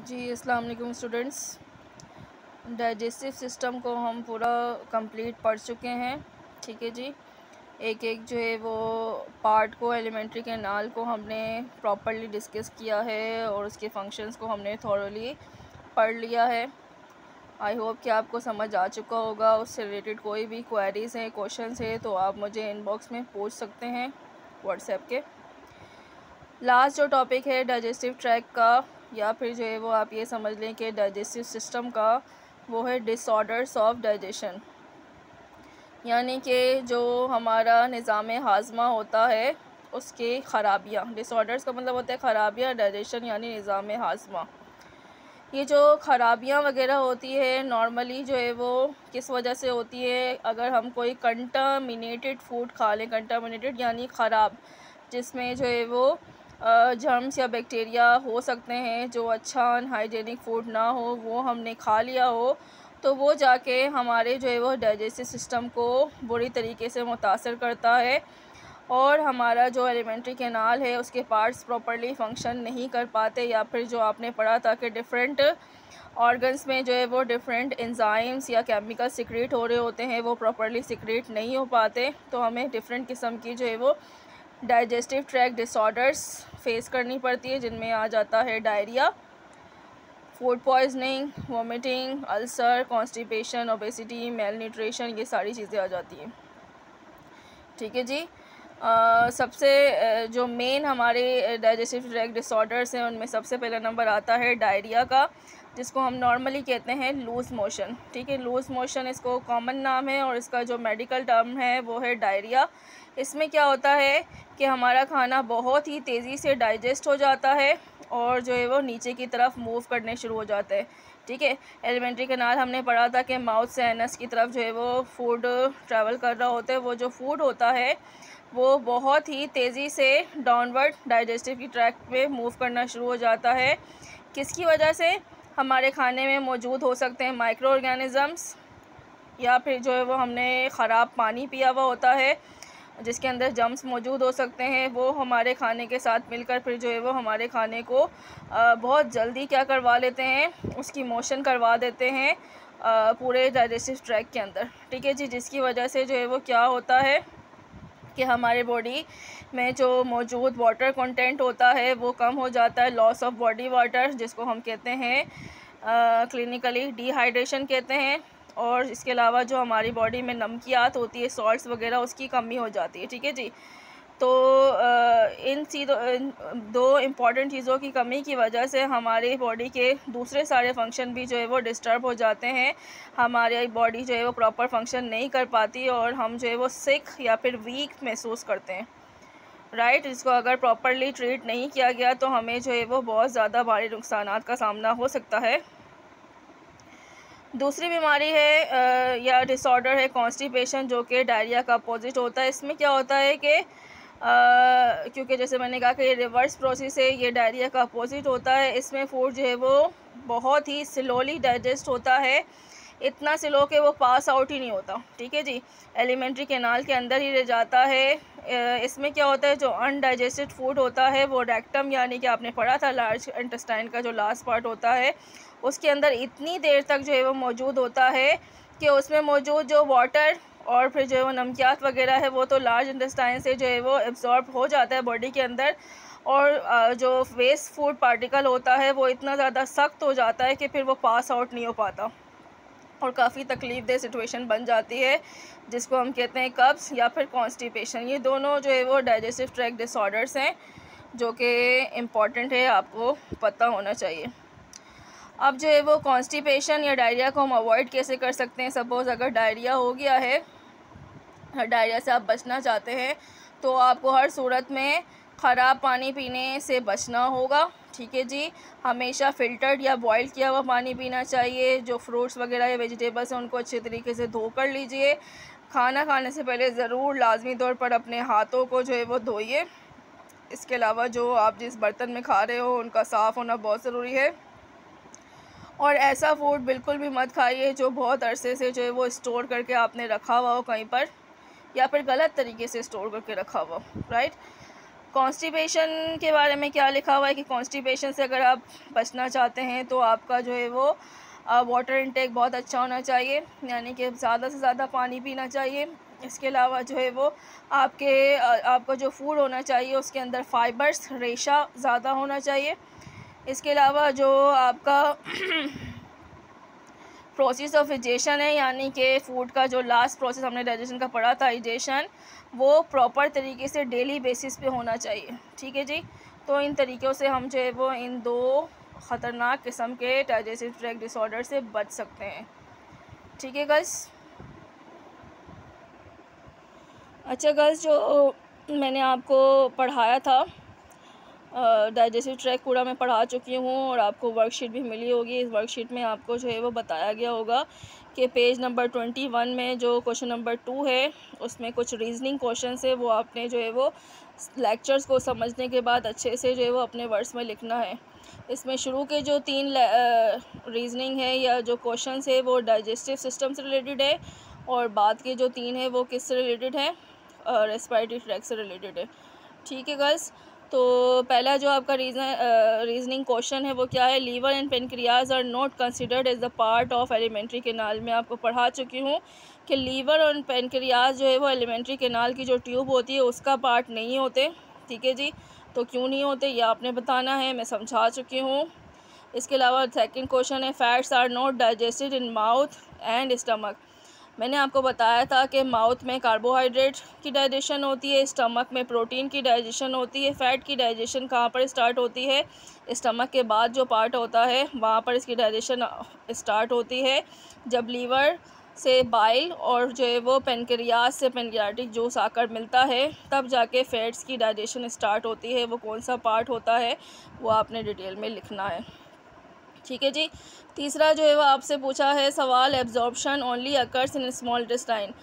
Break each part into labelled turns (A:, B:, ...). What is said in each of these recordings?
A: जी अस्सलाम वालेकुम students. Digestive system को हम पूरा कंप्लीट पढ़ चुके हैं। ठीक है जी, एक एक जो है वो पार्ट को, एलिमेंट्री कैनाल को हमने प्रॉपरली डिस्कस किया है और उसके फंक्शंस को हमने थॉरली पढ़ लिया है। आई होप कि आपको समझ आ चुका होगा। उससे रिलेटेड कोई भी क्वेरीज़ हैं, क्वेश्चंस है तो आप मुझे इनबॉक्स में पूछ सकते हैं व्हाट्सएप के। लास्ट जो टॉपिक है डाइजेस्टिव ट्रैक्ट का, या फिर जो है वो आप ये समझ लें कि डाइजेस्टिव सिस्टम का, वो है डिसऑर्डर्स ऑफ डाइजेशन। यानी कि जो हमारा निज़ाम हाज़मा होता है उसके ख़राबियाँ। डिसऑर्डर्स का मतलब होता है ख़राबियाँ, डाइजेशन यानी निज़ाम हाज़मा। ये जो ख़राबियाँ वगैरह होती है नॉर्मली जो है वो किस वजह से होती है? अगर हम कोई कंटामिनेटेड फूड खा लें, कंटामिनेटेड यानी ख़राब, जिसमें जो है वो जर्म्स या बैक्टीरिया हो सकते हैं, जो अच्छा अनहाइजेनिक फ़ूड ना हो वो हमने खा लिया हो, तो वो जाके हमारे जो है वो डाइजेस्टिव सिस्टम को बुरी तरीके से मुतासर करता है और हमारा जो एलिमेंट्री कैनाल है उसके पार्ट्स प्रॉपर्ली फंक्शन नहीं कर पाते। या फिर जो आपने पढ़ा था कि डिफरेंट ऑर्गन्स में जो है वो डिफरेंट एंजाइम्स या केमिकल सिक्रेट हो रहे होते हैं, वो प्रॉपर्ली सिक्रेट नहीं हो पाते, तो हमें डिफरेंट किस्म की जो है वो डाइजेस्टिव ट्रैक्ट डिसऑर्डर्स फेस करनी पड़ती है, जिनमें आ जाता है diarrhoea, food poisoning, vomiting, ulcer, constipation, obesity, mail nutrition, ये सारी चीज़ें आ जाती हैं। ठीक है जी। सबसे जो मेन हमारे डाइजेस्टिव ट्रैक्ट डिसऑर्डर्स हैं उनमें सबसे पहला नंबर आता है डायरिया का, जिसको हम नॉर्मली कहते हैं लूज़ मोशन। ठीक है, लूज़ मोशन इसको कॉमन नाम है और इसका जो मेडिकल टर्म है वो है डायरिया। इसमें क्या होता है कि हमारा खाना बहुत ही तेज़ी से डाइजेस्ट हो जाता है और जो है वो नीचे की तरफ मूव करने शुरू हो जाता है। ठीक है, एलिमेंट्री कैनाल हमने पढ़ा था कि माउथ से एनस की तरफ जो है वो फूड ट्रैवल कर रहा होता है। वो जो फूड होता है वो बहुत ही तेज़ी से डाउनवर्ड डाइजेस्टिव की ट्रैक पे मूव करना शुरू हो जाता है। किसकी वजह से? हमारे खाने में मौजूद हो सकते हैं माइक्रो ऑर्गेनिज़म्स, या फिर जो है वो हमने ख़राब पानी पिया हुआ होता है जिसके अंदर जम्स मौजूद हो सकते हैं। वो हमारे खाने के साथ मिलकर फिर जो है वो हमारे खाने को बहुत जल्दी क्या करवा लेते हैं, उसकी मोशन करवा देते हैं पूरे डाइजेस्टिव ट्रैक के अंदर। ठीक है जी, जिसकी वजह से जो है वो क्या होता है कि हमारे बॉडी में जो मौजूद वाटर कंटेंट होता है वो कम हो जाता है, लॉस ऑफ बॉडी वाटर, जिसको हम कहते हैं क्लिनिकली डिहाइड्रेशन कहते हैं। और इसके अलावा जो हमारी बॉडी में नमकियात होती है, सॉल्ट्स वगैरह, उसकी कमी हो जाती है। ठीक है जी, तो इन दो इम्पॉर्टेंट चीज़ों की कमी की वजह से हमारी बॉडी के दूसरे सारे फंक्शन भी जो है वो डिस्टर्ब हो जाते हैं। हमारी बॉडी जो है वो प्रॉपर फंक्शन नहीं कर पाती और हम जो है वो सिक या फिर वीक महसूस करते हैं। राइट, इसको अगर प्रॉपरली ट्रीट नहीं किया गया तो हमें जो है वो बहुत ज़्यादा भारी नुकसानात का सामना हो सकता है। दूसरी बीमारी है या डिसऑर्डर है कॉन्स्टिपेशन, जो कि डायरिया का अपोजिट होता है। इसमें क्या होता है कि क्योंकि जैसे मैंने कहा कि ये रिवर्स प्रोसेस है, ये डायरिया का अपोजिट होता है। इसमें फूड जो है वो बहुत ही स्लोली डाइजेस्ट होता है, इतना स्लो कि वो पास आउट ही नहीं होता। ठीक है जी, एलिमेंट्री कैनाल के अंदर ही रह जाता है। इसमें क्या होता है, जो अनडाइजेस्टेड फूड होता है वो रेक्टम, यानी कि आपने पढ़ा था लार्ज इंटेस्टाइन का जो लास्ट पार्ट होता है, उसके अंदर इतनी देर तक जो है वो मौजूद होता है कि उसमें मौजूद जो वाटर और फिर जो है वो नमकियात वगैरह है वो तो लार्ज इंटेस्टाइन से जो है वो एब्जॉर्ब हो जाता है बॉडी के अंदर, और जो वेस्ट फूड पार्टिकल होता है वो इतना ज़्यादा सख्त हो जाता है कि फिर वो पास आउट नहीं हो पाता और काफ़ी तकलीफ़ दह सिचुएशन बन जाती है, जिसको हम कहते हैं कब्ज़ या फिर कॉन्स्टिपेशन। ये दोनों जो है वो डाइजेस्टिव ट्रैक्ट डिसऑर्डर्स हैं जो कि इम्पॉर्टेंट है, आपको पता होना चाहिए। अब जो है वो कॉन्स्टिपेशन या डायरिया को हम अवॉइड कैसे कर सकते हैं? सपोज़ अगर डायरिया हो गया है, डायरिया से आप बचना चाहते हैं तो आपको हर सूरत में ख़राब पानी पीने से बचना होगा। ठीक है जी, हमेशा फ़िल्टर्ड या बॉयल किया हुआ पानी पीना चाहिए। जो फ्रूट्स वगैरह या वेजिटेबल्स हैं उनको अच्छे तरीके से धो कर लीजिए। खाना खाने से पहले ज़रूर लाजमी तौर पर अपने हाथों को जो है वो धोइए। इसके अलावा जो आप जिस बर्तन में खा रहे हो उनका साफ़ होना बहुत ज़रूरी है। और ऐसा फूड बिल्कुल भी मत खाइए जो बहुत अरसे से जो है वो स्टोर करके आपने रखा हुआ हो कहीं पर, या फिर गलत तरीके से स्टोर करके रखा हुआ। राइट, कॉन्स्टिपेशन के बारे में क्या लिखा हुआ है कि कॉन्स्टिपेशन से अगर आप बचना चाहते हैं तो आपका जो है वो वाटर इनटेक बहुत अच्छा होना चाहिए, यानी कि ज़्यादा से ज़्यादा पानी पीना चाहिए। इसके अलावा जो है वो आपका जो फूड होना चाहिए उसके अंदर फ़ाइबर्स रेशा ज़्यादा होना चाहिए। इसके अलावा जो आपका प्रोसेस ऑफ डाइजेशन है, यानी कि फ़ूड का जो लास्ट प्रोसेस हमने डाइजेशन का पढ़ा था डाइजेशन, वो प्रॉपर तरीके से डेली बेसिस पे होना चाहिए। ठीक है जी, तो इन तरीक़ों से हम जो है वो इन 2 ख़तरनाक किस्म के डाइजेस्टिव ट्रैक्ट डिसऑर्डर से बच सकते हैं। ठीक है गर्ल्स। अच्छा गर्ल्स, जो मैंने आपको पढ़ाया था डाइजेस्टिव ट्रैक्ट पूरा मैं पढ़ा चुकी हूँ और आपको वर्कशीट भी मिली होगी। इस वर्कशीट में आपको जो है वो बताया गया होगा कि पेज नंबर 21 में जो क्वेश्चन नंबर 2 है उसमें कुछ रीजनिंग क्वेश्चन है, वो आपने जो है वो लेक्चर्स को समझने के बाद अच्छे से जो है वो अपने वर्ड्स में लिखना है। इसमें शुरू के जो 3 रीजनिंग है या जो क्वेश्चन है वो डाइजेस्टिव सिस्टम से रिलेटेड है और बाद के जो 3 है वो किस से रिलेटेड है, रेस्पिरेटरी ट्रैक्ट से रिलेटेड है। ठीक है गर्ल्स, तो पहला जो आपका रीजनिंग क्वेश्चन है वो क्या है, liver and pancreas are not considered as the part of alimentary canal. मैं आपको पढ़ा चुकी हूँ कि लीवर और पेनक्रियाज जो है वो एलिमेंट्री कैनाल की जो ट्यूब होती है उसका पार्ट नहीं होते। ठीक है जी, तो क्यों नहीं होते ये आपने बताना है, मैं समझा चुकी हूँ। इसके अलावा सेकंड क्वेश्चन है, fats are not digested in mouth and stomach. मैंने आपको बताया था कि माउथ में कार्बोहाइड्रेट की डाइजेशन होती है, स्टमक में प्रोटीन की डाइजेशन होती है। फ़ैट की डाइजेशन कहाँ पर स्टार्ट होती है, स्टमक के बाद जो पार्ट होता है वहाँ पर इसकी डाइजेशन स्टार्ट होती है। जब लीवर से बाइल और जो है वो पेनक्रियाज से पेनक्रियाटिक जूस आकर मिलता है तब जाके फ़ैट्स की डाइजेशन स्टार्ट होती है। वो कौन सा पार्ट होता है वो आपने डिटेल में लिखना है। ठीक है जी। तीसरा जो है वो आपसे पूछा है सवाल, absorption only occurs in small intestine.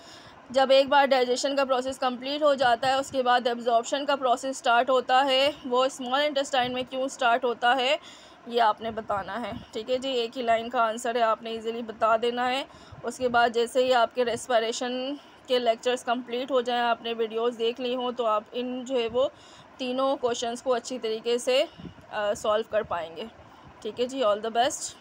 A: जब एक बार डाइजेशन का प्रोसेस कंप्लीट हो जाता है उसके बाद एब्जॉर्प्शन का प्रोसेस स्टार्ट होता है, वो स्मॉल इंटेस्टाइन में क्यों स्टार्ट होता है ये आपने बताना है। ठीक है जी, एक ही लाइन का आंसर है, आपने इजीली बता देना है। उसके बाद जैसे ही आपके रेस्पिरेशन के लेक्चर्स कंप्लीट हो जाएं, आपने वीडियोस देख ली हों, तो आप इन जो है वो तीनों क्वेश्चंस को अच्छी तरीके से सॉल्व कर पाएंगे। ठीक है जी, ऑल द बेस्ट।